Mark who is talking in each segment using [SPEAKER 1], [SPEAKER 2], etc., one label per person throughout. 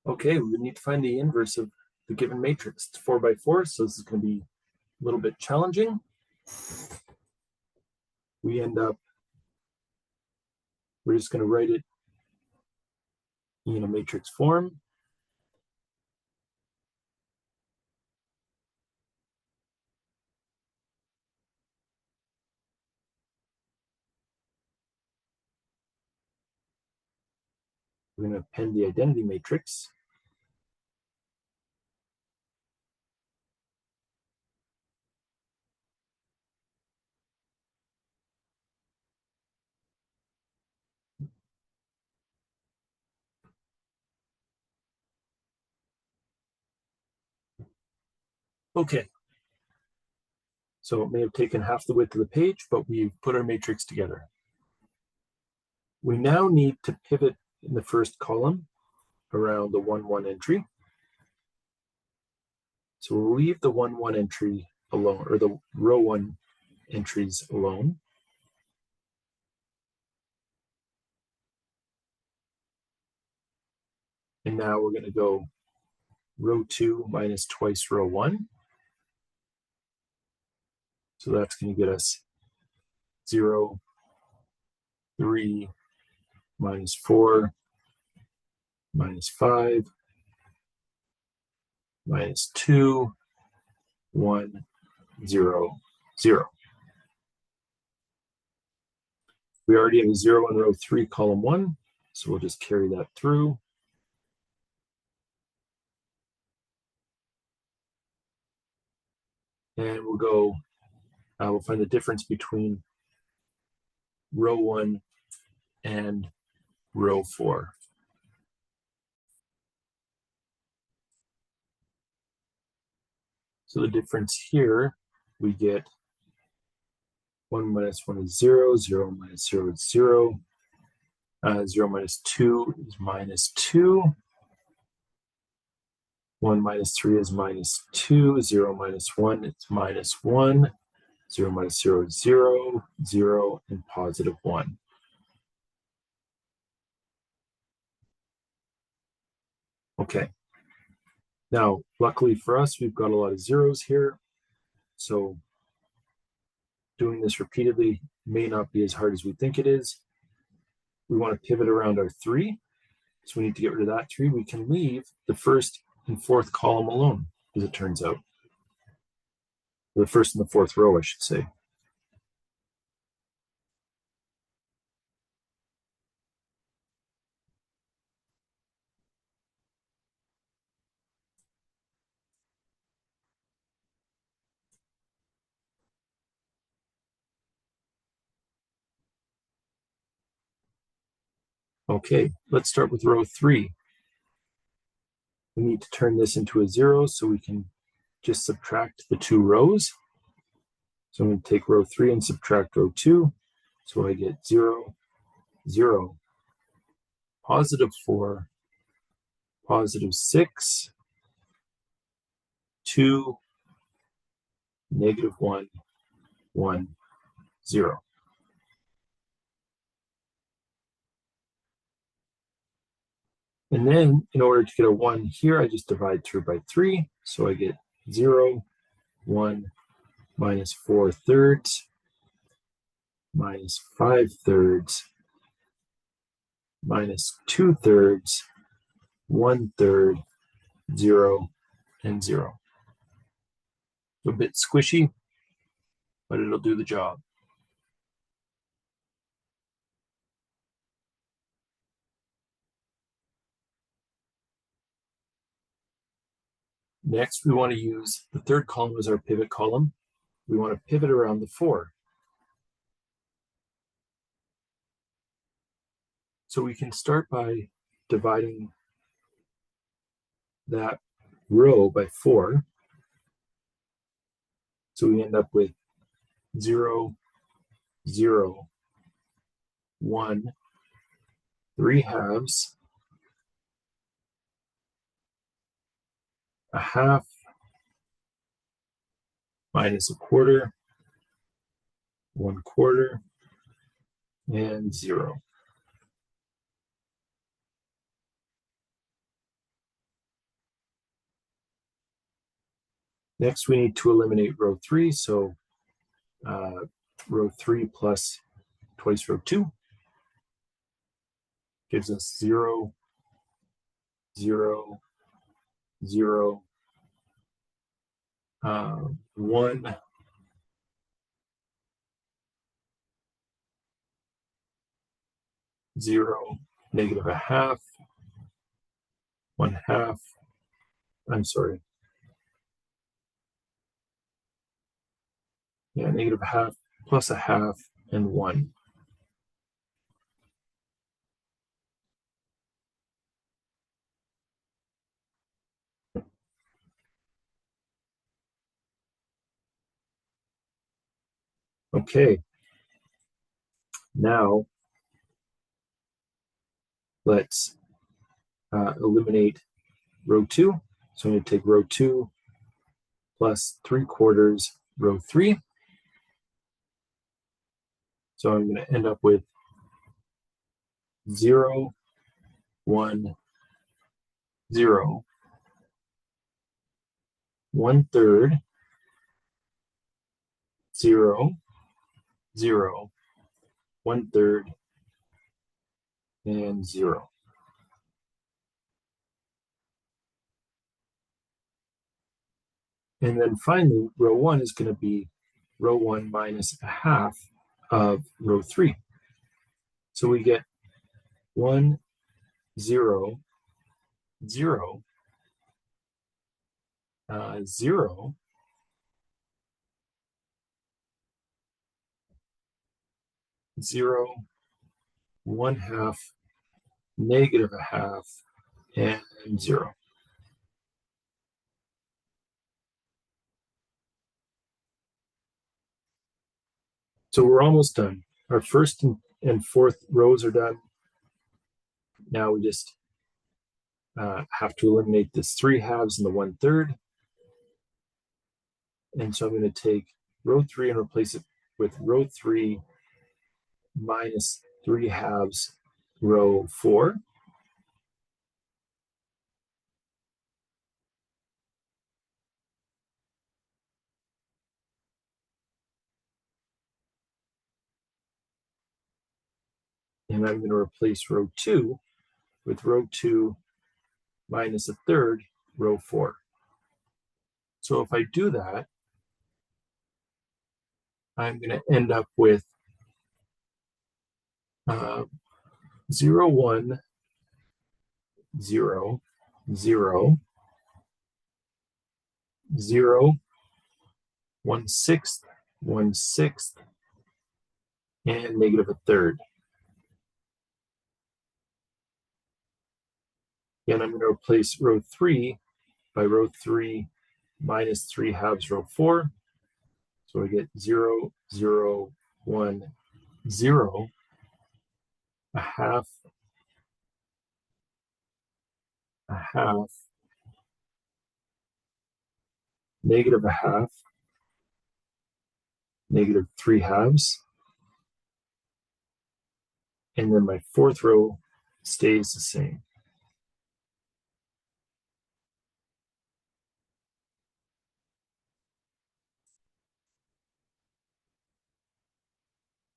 [SPEAKER 1] Okay, we need to find the inverse of the given matrix. It's 4 by 4, so this is going to be a little bit challenging. We end up, we're just going to write it in a matrix form. We're going to append the identity matrix. Okay. So it may have taken half the width of the page, but we've put our matrix together. We now need to pivot in the first column around the 1, 1 entry. So we'll leave the 1, 1 entry alone, or the row 1 entries alone. And now we're going to go row 2 minus twice row 1. So that's going to get us 0, 3, minus 4, minus 5, minus 2, 1, 0, 0. We already have a 0 in row 3, column 1, so we'll just carry that through. And we'll go, we'll find the difference between row 1 and row 4. So the difference here, we get 1 minus 1 is 0, 0 minus 0 is 0, 0 minus 2 is minus 2, 1 minus 3 is minus 2, 0 minus 1 is minus 1, 0 minus 0 is 0, 0, and positive 1. Okay. Now, luckily for us, we've got a lot of zeros here, so doing this repeatedly may not be as hard as we think it is. We want to pivot around our 3, so we need to get rid of that 3. We can leave the first and fourth column alone, as it turns out. The first and the fourth row, I should say. Okay, let's start with row 3. We need to turn this into a 0 so we can just subtract the 2 rows. So I'm going to take row 3 and subtract row 2. So I get 0, 0, positive 4, positive 6, 2, negative 1, 1, 0. And then in order to get a 1 here, I just divide through by 3. So I get 0, 1, minus 4 thirds, minus 5 thirds, minus 2 thirds, 1 third, 0, and 0. A bit squishy, but it'll do the job. Next, we want to use the third column as our pivot column. We want to pivot around the 4. So we can start by dividing that row by 4. So we end up with 0, 0, 1, 3 halves, a half, minus a quarter, 1 quarter, and 0. Next, we need to eliminate row 3. So row 3 plus twice row 2 gives us 0, 0, 0, 1, 0, negative a half, 1/2. I'm sorry. Yeah, negative a half plus a half and 1. Okay. Now let's eliminate row 2. So I'm going to take row 2 plus 3/4 row 3. So I'm going to end up with 0, 1, 0, 1/3, 0, 0, 1/3, and 0. And then finally, row 1 is going to be row 1 minus a half of row 3. So we get 1, 0, 0, 0, 0, 1/2, negative a half, and 0. So we're almost done. Our first and fourth rows are done. Now we just have to eliminate this 3/2 and the 1/3. And so I'm going to take row 3 and replace it with row 3 minus 3/2 row 4. And I'm going to replace row 2 with row 2 minus 1/3 row 4. So if I do that, I'm going to end up with 0, 1, 0, 0, 0, 1/6, 1/6, and negative 1/3. And I'm going to replace row 3 by row 3 minus 3/2 row 4. So I get 0, 0, 1, 0, a half, negative a half, negative 3/2. And then my fourth row stays the same.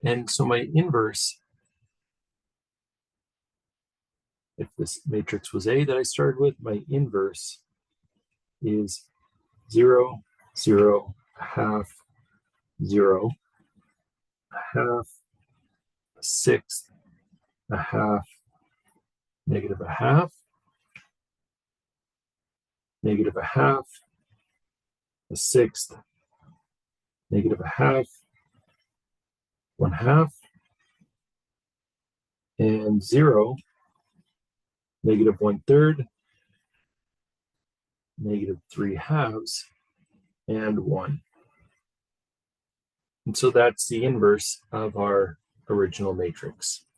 [SPEAKER 1] And so my inverse, if this matrix was A that I started with, my inverse is 0, 0, a half, 0, a half, a sixth, a half, negative a half, negative a half, a sixth, negative a half, 1/2, and 0, negative 1/3, negative 3/2, and 1. And so that's the inverse of our original matrix.